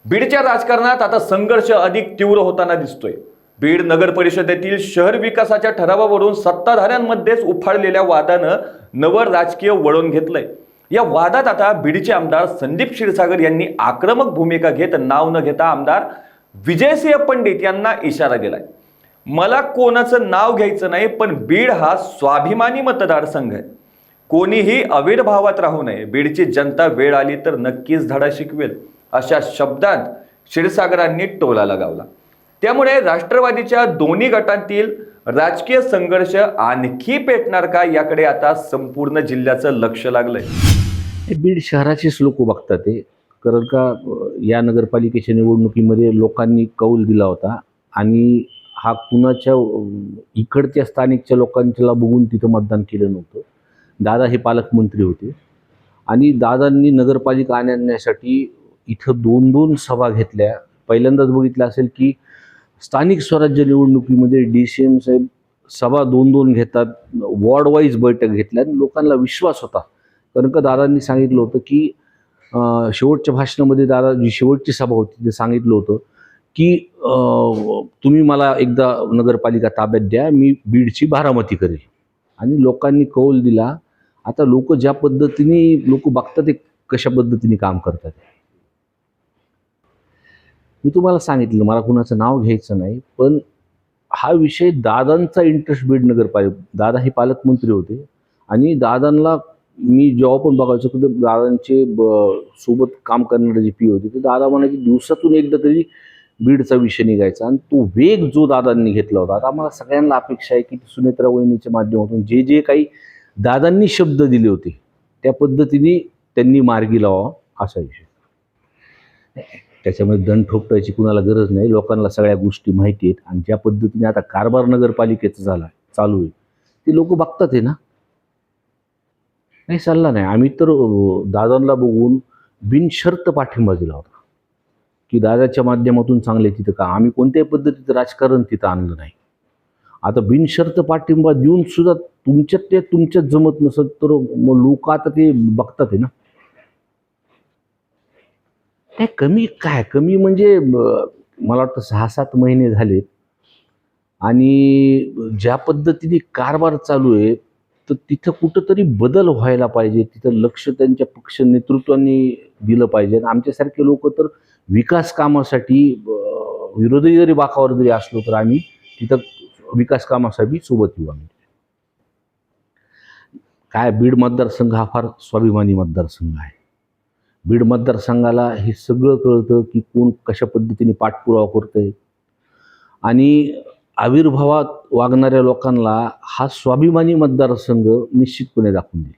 बीडच्या राजकारणात आता संघर्ष अधिक तीव्र होताना दिसतोय। बीड नगर परिषदेतील शहर विकासाच्या ठरावावरून सत्ताधाऱ्यांमध्येच उफाळलेल्या वादानं नवं राजकीय वळण घेतलंय। या वादात आता बीडचे आमदार संदीप क्षीरसागर यांनी आक्रमक भूमिका घेत नाव न घेता आमदार विजयसिंह पंडित यांना इशारा दिलाय। मला कोणाचं नाव घ्यायचं नाही, पण बीड हा स्वाभिमानी मतदारसंघ आहे, कोणीही अविर्भावात राहू नये, बीडची जनता वेळ आली तर नक्कीच धडा शिकवेल, अशा शब्दांत क्षीरसागरांनी टोला लगावला। त्यामुळे राष्ट्रवादीच्या दोन्ही गटांतील राजकीय संघर्ष आणखी पेटणार का, याकडे आता संपूर्ण जिल्ह्याचं लक्ष लागलंय। बीड शहराचेच लोक बघतात ते, कारण का या नगरपालिकेच्या निवडणुकीमध्ये लोकांनी कौल दिला होता आणि हा कुणाच्या इकडच्या स्थानिकच्या लोकांच्याला बघून तिथं मतदान केलं नव्हतं। दादा हे पालकमंत्री होते आणि दादांनी नगरपालिका आणण्यासाठी इथं दोन सभा घेतल्या। पहिल्यांदाच बघितलं असेल की स्थानिक स्वराज्य निवडणुकीमध्ये DCM साहेब सभा दोन घेतात, वॉर्ड वाईज बैठक घेतल्या आणि लोकांना विश्वास होता, कारण का दादांनी सांगितलं होतं की शेवटच्या भाषणामध्ये दादा जी शेवटची सभा होती ते सांगितलं होतं की तुम्ही मला एकदा नगरपालिका ताब्यात द्या, मी बीडची बारामती करेल। आणि लोकांनी कौल दिला। आता लोक ज्या पद्धतीने लोक बघतात ते कशा पद्धतीने काम करतात। मी तुम्हाला सांगितलं मला कुणाचं नाव घ्यायचं नाही, पण हा विषय दादांचा इंटरेस्ट बीड नगरपालिका, दादा हे पालकमंत्री होते आणि दादांना मी जेव्हा पण बघायचो की दादांचे सोबत काम करणारे जे पी होते ते दादा म्हणायचे दिवसातून एकदा तरी बीडचा विषय निघायचा। आणि तो वेग जो दादांनी घेतला होता, आता आम्हाला सगळ्यांना अपेक्षा आहे की सुनेत्रा वहिनीच्या माध्यमातून जे जे काही दादांनी शब्द दिले होते त्या पद्धतीने त्यांनी मार्गी लावा, असा विषय। त्याच्यामध्ये दंड ठोकटायची कुणाला गरज नाही, लोकांना सगळ्या गोष्टी माहिती आहेत आणि ज्या पद्धतीने आता कारभार नगरपालिकेचा चालू आहे ते लोक बघतात आहे ना। नाही चालला नाही, आम्ही तर दादांना बघून बिनशर्त पाठिंबा दिला होता की दादाच्या माध्यमातून चांगले तिथं का, आम्ही कोणत्याही पद्धतीचं राजकारण तिथं आणलं नाही। आता बिनशर्त पाठिंबा देऊन सुद्धा तुमच्यात जमत नसत तर मग लोक आता ते बघतात आहे ना। नाही कमी म्हणजे मला वाटतं 6-7 महिने झालेत आणि ज्या पद्धतीने कारभार चालू आहे तर तिथं कुठंतरी बदल व्हायला पाहिजे, तिथं लक्ष त्यांच्या पक्ष नेतृत्वाने दिलं पाहिजे। आमच्यासारखे लोक तर विकास कामासाठी विरोधी जरी बाकावर जरी असलो तर आम्ही तिथं विकास कामासाठी सोबत येऊ। आम्ही काय बीड मतदारसंघ हा फार स्वाभिमानी मतदारसंघ आहे। बीड मतदारसंघाला हे सगळं कळतं की कोण कशा पद्धतीने पाठपुरावा करतंय आणि आविर्भावात वागणाऱ्या लोकांना हा स्वाभिमानी मतदारसंघ निश्चितपणे दाखवून देईल।